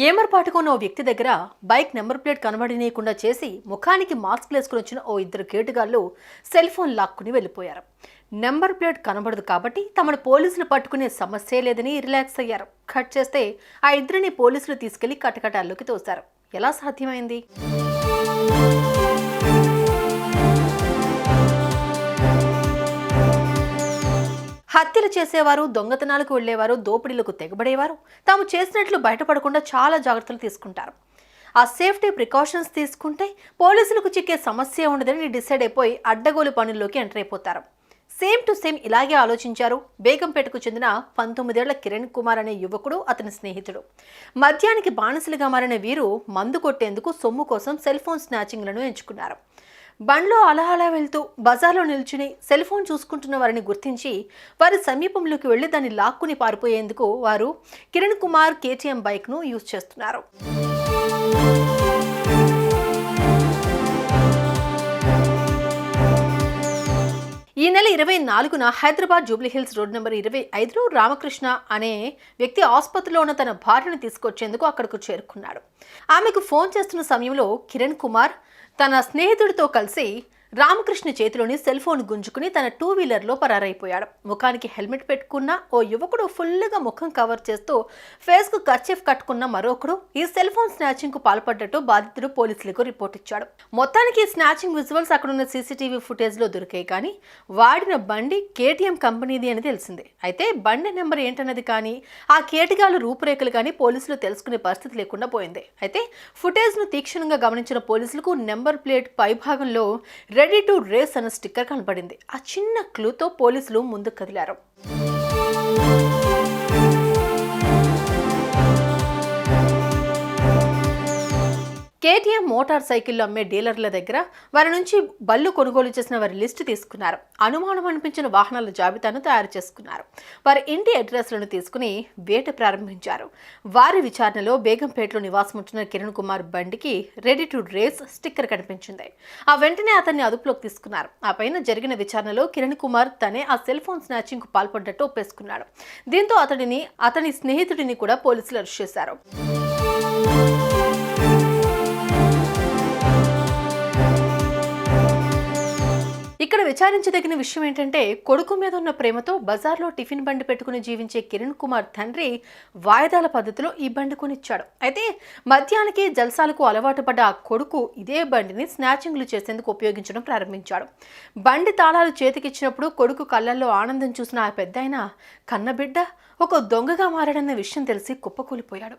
ఏమరపాటుగా ఉన్న ఓ వ్యక్తి దగ్గర బైక్ నెంబర్ ప్లేట్ కనబడనీయకుండా చేసి ముఖానికి మాస్క్ వేసుకుని వచ్చిన ఓ ఇద్దరు కేటుగాళ్లు సెల్ ఫోన్ లాక్కుని వెళ్ళిపోయారు. నెంబర్ ప్లేట్ కనబడదు కాబట్టి తమను పోలీసులు పట్టుకునే సమస్య లేదని రిలాక్స్ అయ్యారు. కట్ చేస్తే ఆ ఇద్దరిని పోలీసులు తీసుకెళ్లి కటకటాల్లోకి తోశారు. ఎలా సాధ్యమైంది? హత్యలు చేసేవారు, దొంగతనాలకు వెళ్లేవారు, దోపిడీలకు తెగబడేవారు తాము చేసినట్లు బయటపడకుండా చాలా జాగ్రత్తలు తీసుకుంటారు. ఆ సేఫ్టీ ప్రికాషన్స్ తీసుకుంటే పోలీసులకు చిక్కే సమస్య ఉండదని డిసైడ్ అయిపోయి అడ్డగోలు పనుల్లోకి ఎంటర్ అయిపోతారు. సేమ్ టు సేమ్ ఇలాగే ఆలోచించారు బేగంపేటకు చెందిన 19 ఏళ్ల కిరణ్ కుమార్ అనే యువకుడు, అతని స్నేహితుడు. మద్యానికి బానిసలుగా మారిన వీరు మందు కొట్టేందుకు సొమ్ము కోసం సెల్ ఫోన్ స్నాచింగ్లను ఎంచుకున్నారు. బండ్లో అలా వెళ్తూ బజార్లో నిల్చుని సెల్ ఫోన్ చూసుకుంటున్న వారిని గుర్తించి వారి సమీపంలోకి వెళ్లి దాన్ని లాక్కుని పారిపోయేందుకు వారు కిరణ్ కుమార్ కేటీఎం బైక్ను యూజ్ చేస్తున్నారు. ఈ నెల 24న హైదరాబాద్ జూబ్లీహిల్స్ రోడ్ నెంబర్ 25లో రామకృష్ణ అనే వ్యక్తి ఆసుపత్రిలో ఉన్న తన భార్యను తీసుకొచ్చేందుకు అక్కడకు చేరుకున్నాడు. ఆమెకు ఫోన్ చేస్తున్న సమయంలో కిరణ్ కుమార్ తన స్నేహితుడితో కలిసి రామకృష్ణ చేతిలోని సెల్ ఫోన్ గుంజుకుని తన 2 వీలర్లో పరారైపోయాడు. ముఖానికి హెల్మెట్ పెట్టుకున్న ఓ యువకుడు ఫుల్గా ముఖం కవర్ చేస్తూ ఫేస్కు కర్చీఫ్ కట్టుకున్న మరొకడు ఈ సెల్ ఫోన్ స్నాచింగ్ కు పాల్పడ్డట్టు బాధితుడు పోలీసులకు రిపోర్ట్ ఇచ్చాడు. మొత్తానికి స్నాచింగ్ విజువల్స్ అక్కడున్న సీసీటీవీ ఫుటేజ్ లో దొరికాయి, కానీ వాడిన బండి కేటీఎం కంపెనీది అని తెలిసింది. అయితే బండి నెంబర్ ఏంటన్నది కానీ ఆ కేటగాళ్ళ రూపురేఖలు కానీ పోలీసులు తెలుసుకునే పరిస్థితి లేకుండా పోయింది. అయితే ఫుటేజ్ ను తీక్షణంగా గమనించిన పోలీసులకు నెంబర్ ప్లేట్ పై భాగంలో రెడీ టు రేస్ అన్న స్టిక్కర్ కనపడింది. ఆ చిన్న క్లూతో పోలీసులు ముందుకు కదిలారు. కేటీఎం మోటార్ సైకిళ్లు అమ్మే డీలర్ల దగ్గర వారి నుంచి బళ్ళు కొనుగోలు చేసిన వారి లిస్టు తీసుకున్నారు. అనుమానం అనిపించిన వాహనాల జాబితాను తయారు చేసుకున్నారు. వారి ఇంటి అడ్రస్లను తీసుకుని వేట ప్రారంభించారు. వారి విచారణలో బేగంపేటలో నివాసం ఉంటున్న కిరణ్ కుమార్ బండికి రెడీ టు రేస్ స్టిక్కర్ కనిపించింది. ఆ వెంటనే అతన్ని అదుపులోకి తీసుకున్నారు. ఆ పైన జరిగిన విచారణలో కిరణ్ కుమార్ తనే ఆ సెల్ ఫోన్ స్నాచింగ్ కు పాల్పడ్డట్టు ఒప్పేసుకున్నాడు. దీంతో అతని స్నేహితుడిని కూడా పోలీసులు అరెస్ట్ చేశారు. ఇక్కడ విచారించదగిన విషయం ఏంటంటే, కొడుకు మీద ఉన్న ప్రేమతో బజార్లో టిఫిన్ బండి పెట్టుకుని జీవించే కిరణ్ కుమార్ తండ్రి వాయిదాల పద్ధతిలో ఈ బండి కొనిచ్చాడు. అయితే మద్యానికి జల్సాలకు అలవాటు పడ్డ ఆ కొడుకు ఇదే బండిని స్నాచింగ్లు చేసేందుకు ఉపయోగించడం ప్రారంభించాడు. బండి తాళాలు చేతికిచ్చినప్పుడు కొడుకు కళ్ళల్లో ఆనందం చూసిన ఆ పెద్దాయన కన్నబిడ్డ ఒక దొంగగా మారాడన్న విషయం తెలిసి కుప్పకూలిపోయాడు.